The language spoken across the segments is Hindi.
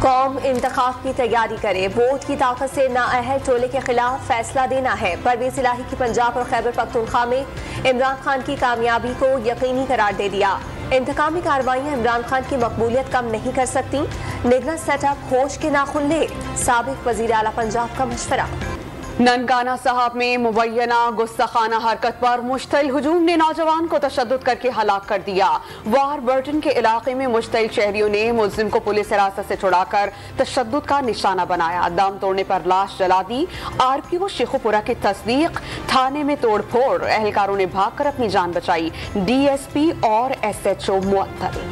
कौम इंतखाब की तैयारी करे, वोट की ताकत से नाअहल टोले के खिलाफ फैसला देना है। परवेज इलाही की पंजाब और खैबर पख्तूनख्वा में इमरान खान की कामयाबी को यकीनी करार दे दिया। इंतकामी कार्रवाइयां इमरान खान की मकबूलियत कम नहीं कर सकती। निगरान सेटअप होश के नाखुन ले, साबिक वजीर आला पंजाब का मशवरा। ननकाना साहब में मुबैना गुस्ताखाना हरकत पर मुश्तइल हुजूम ने नौजवान को तशद्दुद करके हलाक कर दिया। वारबर्टन के इलाके में मुश्तइल शहरियों ने मुल्जिम को पुलिस हिरासत से छुड़ाकर तशद्दुद का निशाना बनाया। दम तोड़ने पर लाश जला दी। RPO शेखुपुरा की तस्दीक, थाने में तोड़फोड़, एहलकारों ने भागकर अपनी जान बचाई। DSP और SHO मुअत्तल।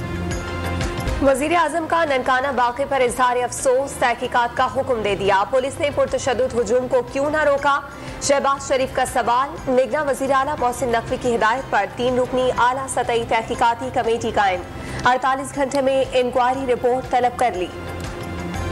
वजीर आजम का ननकाना वाक़े पर इजहार अफसोस, तहकीकात का हुक्म दे दिया। पुलिस ने पुरतशद्दुद हुजूम को क्यों न रोका, शहबाज शरीफ का सवाल। निगरान वजीर आला मोहसिन नकवी की हिदायत पर 3 रुकनी आला सतही तहकीकाती कमेटी कायम। 48 घंटे में इंक्वायरी रिपोर्ट तलब कर ली।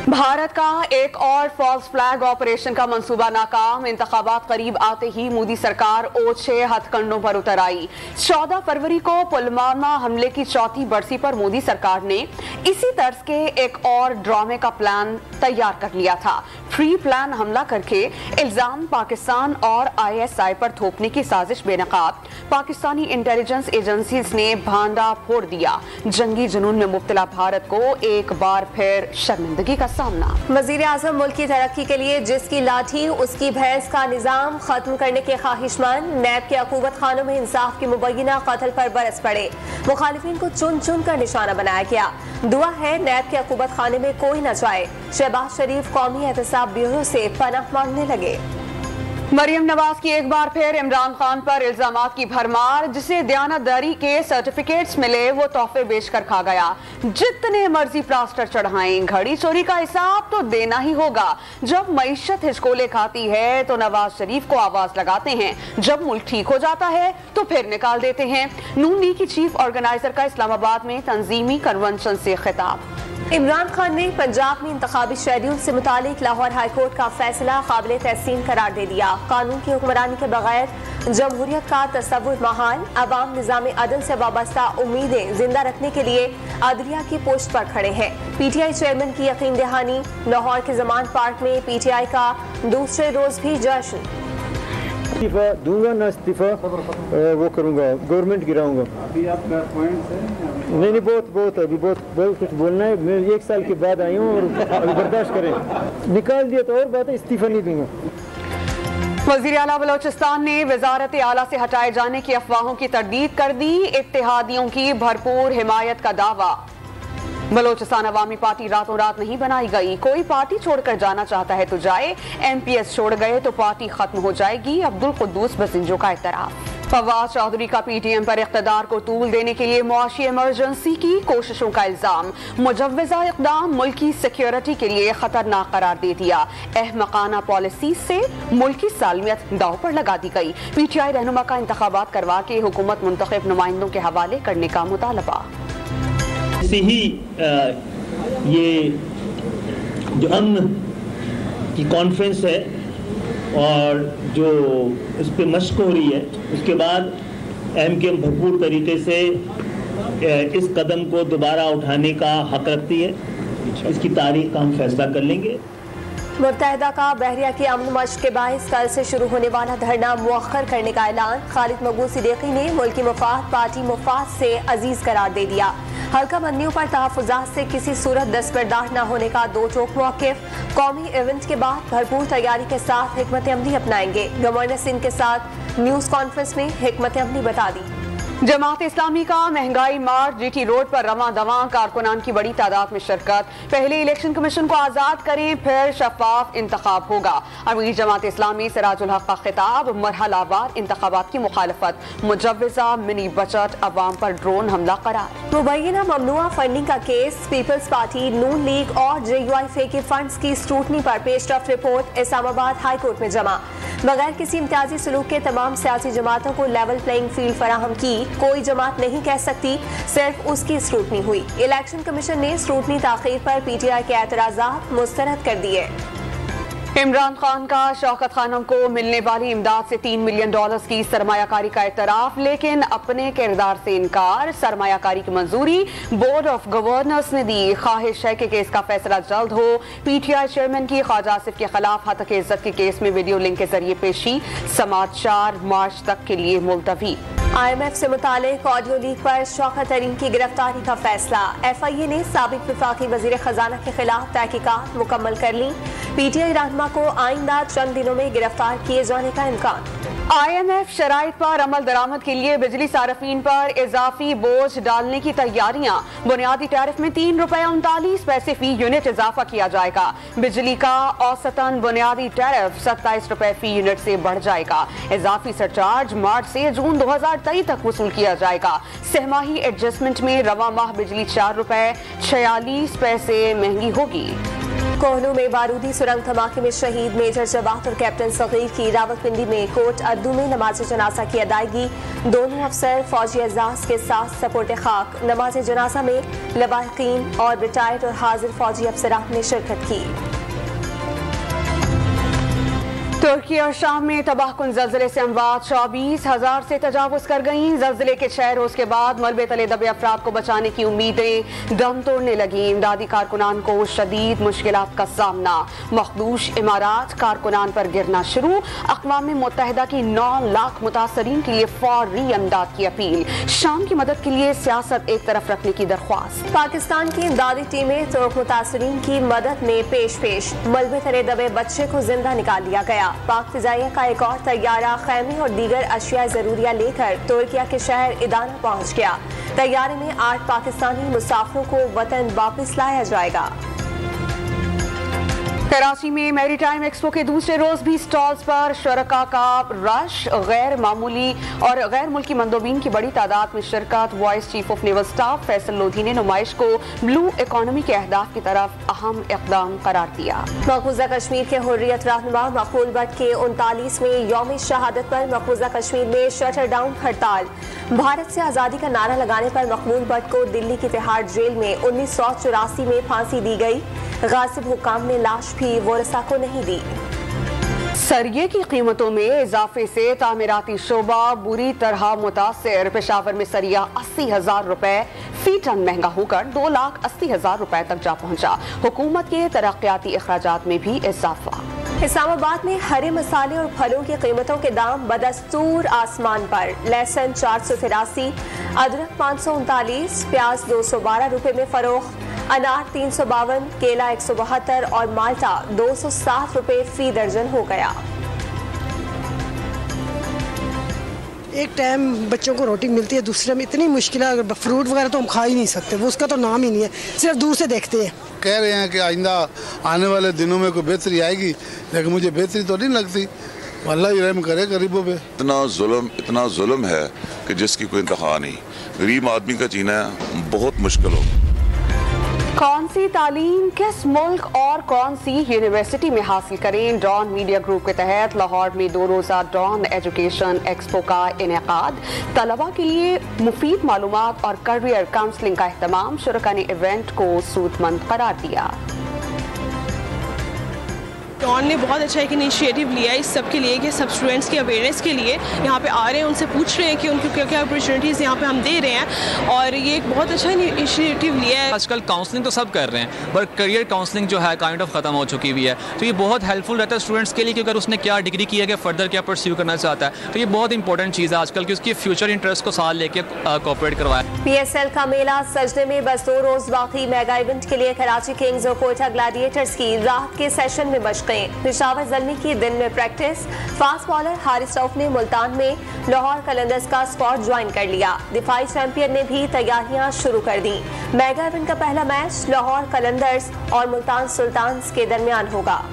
भारत का एक और फॉल्स फ्लैग ऑपरेशन का मंसूबा नाकाम। इंतखाबात करीब आते ही मोदी सरकार ओछे हथकंडों पर उतर आई। 14 फरवरी को पुलवामा हमले की चौथी बरसी पर मोदी सरकार ने इसी तर्ज के एक और ड्रामे का प्लान तैयार कर लिया था। प्री प्लान हमला करके इल्जाम पाकिस्तान और ISI पर थोपने की साजिश बेनकाब। पाकिस्तानी इंटेलिजेंस एजेंसीज ने भांडा फोड़ दिया। जंगी जुनून में मुब्तला भारत को एक बार फिर शर्मिंदगी का सामना। वजीर आजम मुल्क की तरक्की के लिए जिसकी लाठी उसकी भैंस का निजाम खत्म करने के ख्वाहिशमंद। नैब के अकूबत खानों में इंसाफ की मुबैना कत्ल पर बरस पड़े। मुखालिफिन को चुन चुन कर निशाना बनाया गया। दुआ है नैब के अकूबत खाने में कोई न जाए। शहबाज शरीफ कौमी एहतसाब ब्यूरो से पनाह मांगने लगे। मरियम नवाज की एक बार फिर इमरान खान पर इल्जामात की भरमार। जिसे दयानतदारी के सर्टिफिकेट्स मिले वो तोहफे बेचकर खा गया। जितने मर्जी प्लास्टर चढ़ाएं, घड़ी चोरी का हिसाब तो देना ही होगा। जब मईशत हिचकोले खाती है तो नवाज शरीफ को आवाज लगाते हैं, जब मुल्क ठीक हो जाता है तो फिर निकाल देते हैं। नून लीग की चीफ ऑर्गेनाइजर का इस्लामाबाद में तंजीमी कन्वेंशन से खिताब। इमरान खान ने पंजाब में इंतखाबी शेड्यूल से मुतालिक लाहौर हाईकोर्ट का फैसला काबिल तहसीन करार दे दिया। कानून की हुक्मरानी के बगैर जमहूरियत का तस्वुर महाल। अवाम निज़ाम अदल से वाबस्ता उम्मीदें जिंदा रखने के लिए अदलिया की पोस्ट पर खड़े हैं। PTI चेयरमैन की यकीन दहानी। लाहौर के जमान पार्क में PTI का दूसरे रोज भी जश्न। इस्तीफा दूंगा ना, इस्तीफा वो करूंगा, गवर्नमेंट गिराऊंगा। अभी आपका पॉइंट है? नहीं, बहुत अभी बहुत कुछ बोलना है। मैं 1 साल के बाद आई हूँ और अभी बर्दाश्त करें। निकाल दिया तो और बात है, इस्तीफा नहीं दूंगा। वज़ीर आला बलोचिस्तान ने वज़ारत आला से हटाए जाने की अफवाहों की तरदीद कर दी। इत्तेहादियों की भरपूर हिमायत का दावा। बलोचिस्तान अवामी पार्टी रातों रात नहीं बनाई गई। कोई पार्टी छोड़कर जाना चाहता है तो जाए। MPS छोड़ गए तो पार्टी खत्म हो जाएगी। अब्दुल कुद्दूस बसिंजो का इतराफ। फवाद चौधरी का PTM पर इख्तिदार को तूल देने के लिए मुआशी इमरजेंसी की कोशिशों का इल्जाम। मुजव्वज़ा इक़दाम मुल्क की सिक्योरिटी के लिए खतरनाक करार दे दिया। अहमकाना पॉलिसी से मुल्क की सालमियत दांव पर लगा दी गई। PTI रहनुमा का इंतखाबात करवा के हुकूमत मुंतखब नुमाइंदों के हवाले करने का मुतालबा। ऐसे ही ये जो अमन की कॉन्फ्रेंस है और जो इस पर मशक हो रही है, उसके बाद MKM भरपूर तरीके से इस कदम को दोबारा उठाने का हक रखती है। इसकी तारीख का हम फैसला कर लेंगे। मुत्तहिदा का बहरिया की अमन मश्क के बाइस कल से शुरू होने वाला धरना मुअख्खर करने का ऐलान। खालिद मकबूल सिद्दीकी ने मुल्की मुफाद पार्टी मुफाद से अजीज करार दे दिया। हल्का बंदियों पर तहफ़्फ़ुज़ात से किसी सूरत दस्तबरदार न होने का दो टोक मौक़िफ़। कौमी इवेंट के बाद भरपूर तैयारी के साथ हिकमत अमली अपनाएंगे। गवर्नर सिंह के साथ न्यूज़ कॉन्फ्रेंस में हिकमत अमली बता दी। जमात इस्लामी का महंगाई मार्च GT रोड पर रवां दवां। कारकुनान की बड़ी तादाद में शिरकत। पहले इलेक्शन कमीशन को आजाद करें, फिर शफाफ इंतखाब होगा। अमीर जमात इस्लामी सिराजुल हक का खिताब। मरहलावार इंतखाबात की मुखालफत। मुजव्वज़ा मिनी बजट अवाम पर ड्रोन हमला करार। मुबैना ममनुआ फंडिंग का केस। पीपल्स पार्टी, नून लीग और JUI फेकी फंड्स की स्क्रूटनी पर पेशरफ रिपोर्ट इस्लामाबाद हाई कोर्ट में जमा। बगैर किसी इम्तियाजी सलूक के तमाम सियासी जमातों को लेवल प्लेइंग फील्ड फराहम की। कोई जमात नहीं कह सकती, सिर्फ उसकी स्क्रूटनी हुई। इलेक्शन कमीशन ने स्क्रूटनी ताखीर पर PTI के एतराज़ात मुस्तरद कर दिए। इमरान खान का शौकत खानम को मिलने वाली इमदाद से $3 मिलियन की सरमायाकारी का इतराफ, लेकिन अपने किरदार से इनकार। सरमायाकारी की मंजूरी बोर्ड ऑफ गवर्नर्स ने दी। ख्वाहिश है कि केस का फैसला जल्द हो। PTI चेयरमैन की ख्वाजा आसिफ के खिलाफ हतक इज्जत के केस में वीडियो लिंक के जरिए पेशी, समाअत 4 मार्च तक के लिए मुलतवी। IMF से मुतालिक ऑडियो लीक पर शौकत तरीन की गिरफ्तारी का फैसला। FIA ने साबिक वफाकी वजीर खजाना के खिलाफ तहकीकात मुकम्मल कर ली। PTI रहनुमा को आइंदा चंद दिनों में गिरफ्तार किए जाने का इम्कान। IMF शराइत पर अमल दरामद के लिए बिजली सार्फिन पर इजाफी बोझ डालने की तैयारियां। बुनियादी टैरिफ में ₹3.39 फी यूनिट इजाफा किया जाएगा। बिजली का औसतन बुनियादी टैरिफ ₹27 फी यूनिट से बढ़ जाएगा। इजाफी सरचार्ज मार्च से जून 2023 तक वसूल किया जाएगा। सहमाही एडजस्टमेंट में रवा माह बिजली ₹4.46 महंगी होगी। कोहलू में बारूदी सुरंग धमाके में शहीद मेजर जवाद और कैप्टन सगीर की रावलपिंडी में कोट अद्दू में नमाज जनाजा की अदायगी। दोनों अफसर फौजी एजाज के साथ सपोर्ट खाक। नमाज जनाजा में लवाहिकीन और रिटायर्ड और हाजिर फौजी अफसरान ने शिरकत की। तुर्की और शाम में तबाहकुन ज़ल्ज़ले से अमवात 24,000 से तजावुज़ कर गईं। ज़ल्ज़ले के 6 रोज़ के बाद मलबे तले दबे अफराद को बचाने की उम्मीदें दम तोड़ने लगी। इमदादी कारकुनान को शदीद मुश्किलात का सामना। मखदूश इमारात कारकुनान पर गिरना शुरू। अक़वाम मुत्तहिदा की 9 लाख मुतासरीन के लिए फौरी इमदाद की अपील। शाम की मदद के लिए सियासत एक तरफ रखने की दरख्वास्त। पाकिस्तान की इमदादी टीमें तुर्क मुतासरीन की मदद में पेश। मलबे तले दबे बच्चे को जिंदा निकाल लिया गया। पाक फिजाइया का एक और तैयारा खैमे और दीगर अशिया जरूरिया लेकर तुर्किया के शहर इदाना पहुंच गया। तैयारे में 8 पाकिस्तानी मुसाफिरों को वतन वापस लाया जाएगा। कराची में मैरीटाइम एक्सपो के दूसरे रोज भी स्टॉल्स पर शुरका का रश। गैर मामूली और गैर मुल्की मंदोबीन की बड़ी तादाद में शिरकत। Vice chief of naval staff Faisal Lodhi ने नुमाइश को ब्लू इकोनॉमी के अहदाफ की तरफ अहम इकदाम करार दिया। मकबूजा कश्मीर के हुर्रियत रहनुमा मकबूल भट्ट के 39वें यौम शहादत पर मकबूजा कश्मीर में शटर डाउन हड़ताल। भारत से आज़ादी का नारा लगाने पर मकबूल भट्ट को दिल्ली की तिहाड़ जेल में 1984 में फांसी दी गई। गासिब हुक्काम ने लाश भी वरसा को नहीं दी। सरिये की कीमतों में इजाफे से तामीराती शोबा बुरी तरह मुतासिर। पेशावर में सरिया 80,000 रुपए फी टन महंगा होकर 2,80,000 रुपए तक जा पहुंचा। हुकूमत के तरक्याती अखराजात में भी इजाफा। इस्लामाबाद में हरे मसाले और फलों की कीमतों के दाम बदस्तूर आसमान पर। लहसुन 483, अदरक 539, प्याज 212 रुपए में फरोख्त। अनार 352, केला 172 और माल्टा 260 रुपए फी दर्जन हो गया। एक टाइम बच्चों को रोटी मिलती है, दूसरे में इतनी मुश्किल है। फ्रूट वगैरह तो हम खा ही नहीं सकते, वो उसका तो नाम ही नहीं है, सिर्फ दूर से देखते हैं। कह रहे हैं कि आइंदा आने वाले दिनों में कोई बेहतरी आएगी, लेकिन मुझे बेहतरी तो नहीं लगती। अल्लाह ही रहम करे गरीबों पे। इतना जुल्म है कि जिसकी कोई इंतहा नहीं। गरीब आदमी का जीना बहुत मुश्किल होगा। कौन सी तालीम किस मुल्क और कौन सी यूनिवर्सिटी में हासिल करें? डॉन मीडिया ग्रुप के तहत लाहौर में 2 रोज़ा डॉन एजुकेशन एक्सपो का इनेकाद। तलबा के लिए मुफीद मालूमात और करियर काउंसलिंग का एहतमाम। शुरका ने इवेंट को सूदमंद करार दिया। डॉन ने बहुत अच्छा एक इनिशिएटिव लिया इस सब के लिए कि सब स्टूडेंट्स की अवेयरनेस के लिए यहाँ पे आ रहे हैं, उनसे पूछ रहे हैं कि उनको क्या क्या अपॉर्चुनिटीज़ यहाँ पे हम दे रहे हैं, और ये एक बहुत अच्छा इनिशिएटिव लिया है। आजकल काउंसलिंग तो सब कर रहे हैं, पर करियर काउंसलिंग जो है काइंड ऑफ ख़त्म हो चुकी हुई है। तो ये बहुत हेल्पफुल रहता है स्टूडेंट्स के लिए कि अगर उसने क्या डिग्री की है कि फर्दर क्या परस्यू करना चाहता है, तो ये बहुत इंपॉर्टेंट चीज़ है आजकल कि उसकी फ्यूचर इंटरेस्ट को साथ लेके कोऑपरेट करवाए। PSL का मेला सजदे में बस 2 रोज बाकी। मेगा इवेंट के लिए कराची किंग्स और कोयटा ग्लैडिएटर्स की रात के सेशन में मशक़ें। पेशावर ज़ल्मी की दिन में practice. Fast bowler Haris Rauf ने मुल्तान में लाहौर कलंदर्स का स्क्वाड ज्वाइन कर लिया। दिफाई चैंपियन ने भी तैयारियां शुरू कर दी। मेगा इवेंट का पहला मैच लाहौर कलंदर्स और मुल्तान सुल्तान्स के दरमियान होगा।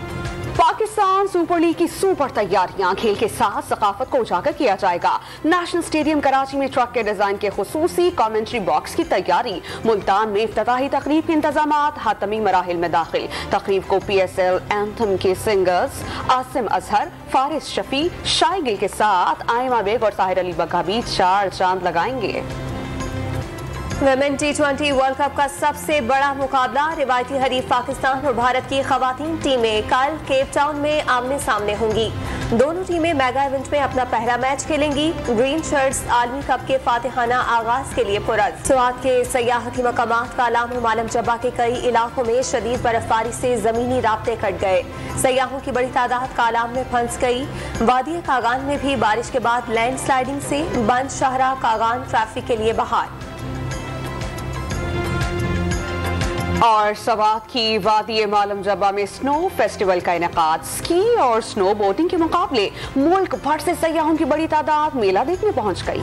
पाकिस्तान सुपर लीग की सुपर तैयारियां। खेल के साथ सकाफत को उजागर किया जाएगा। नेशनल स्टेडियम कराची में ट्रक के डिजाइन के खुसूसी कमेंट्री बॉक्स की तैयारी। मुल्तान में इफ्तिताही तकरीब के इंतजामात हातमी मराहिल में दाखिल। तकरीब को PSL एंथम के सिंगर्स आसिम अजहर, फारिस शफी, शाय गिल के साथ आयमा बेग और ताहिर अली बग्गा भी 4 चांद लगाएंगे। वुमेन T20 वर्ल्ड कप का सबसे बड़ा मुकाबला, रिवायती हरीफ पाकिस्तान और भारत की खवातीन टीमें कल केप टाउन में आमने सामने होंगी। दोनों टीमें मेगा इवेंट में अपना पहला मैच खेलेंगी। ग्रीन शर्ट्स आलमी कप के फातिहाना आगाज के लिए पुरज। स्वात के सयाहती मकामात कालाम मालम जब्बा के कई इलाकों में शदीद बर्फबारी से जमीनी राब्ते कट गए। सयाहों की बड़ी तादाद कालाम में फंस गई। वादी कागान में भी बारिश के बाद लैंड स्लाइडिंग से बंद शाहरा कागान ट्रैफिक के लिए बहाल। और सवात की वादी मालम जब्बा में स्नो फेस्टिवल का इनेकाद। स्की और स्नो बोटिंग के मुकाबले मुल्क भर से सयाहों की बड़ी तादाद मेला देखने पहुंच गई।